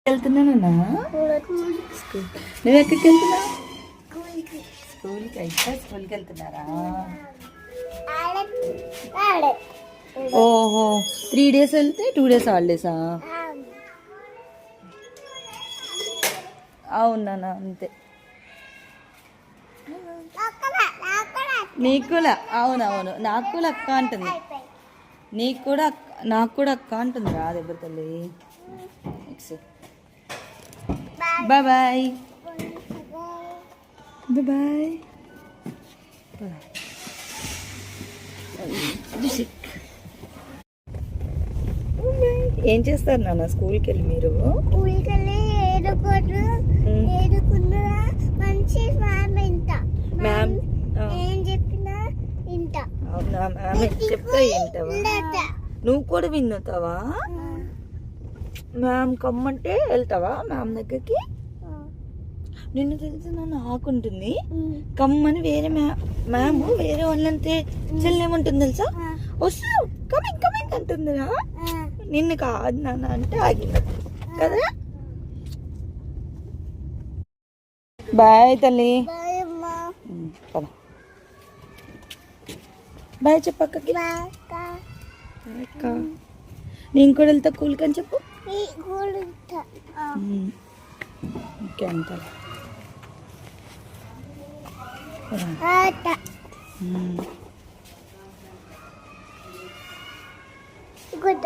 వెళ్తున్నానన్నా నువ్వు ఎక్కడికి వెళ్తున్నావు? స్కూల్కి అయితే స్కూల్కి వెళ్తున్నారా? ఓహో 3 days వెళ్తే 2 days హాలిడేసా? అవునా అంతే. నీకు కూడా అవునవును, నాకు కూడా అక్క అంటుంది. నీకు కూడా నాకు కూడా అక్క అంటుంది రా దెబ్బ తల్లి. Bye bye bye. ఏం చేస్తారు నాన్న స్కూల్కి వెళ్ళి మీరు? స్కూల్కి వెళ్ళి ఏడుకున్నా మంచి మ్యామ్ వింటా. మ్యామ్ ఏం చెప్పినా వింటా. అవునా? మ్యామ్ చెప్తే వింటావా? నువ్వు కూడా విన్నుతావా? మ్యామ్ కమ్మంటే వెళ్తావా మ్యామ్ దగ్గరికి? నిన్ను తెలిసి నన్ను ఆకుంటుంది కమ్మని వేరే మ్యామ్ వేరే వాళ్ళంతే చెల్లేమంటుంది తెలుసా? వస్తా కమింగ్ కమింగ్ అంటుందిరా. నిన్ను కాదు నాన్న అంటే ఆగినట్టు కదా. బాయ్ తల్లి. పద బాయ్ చెప్పక్కకి. నేను కూడా వెళ్తా కూల్కి అని చెప్పు. ఓకే అంత గుడ్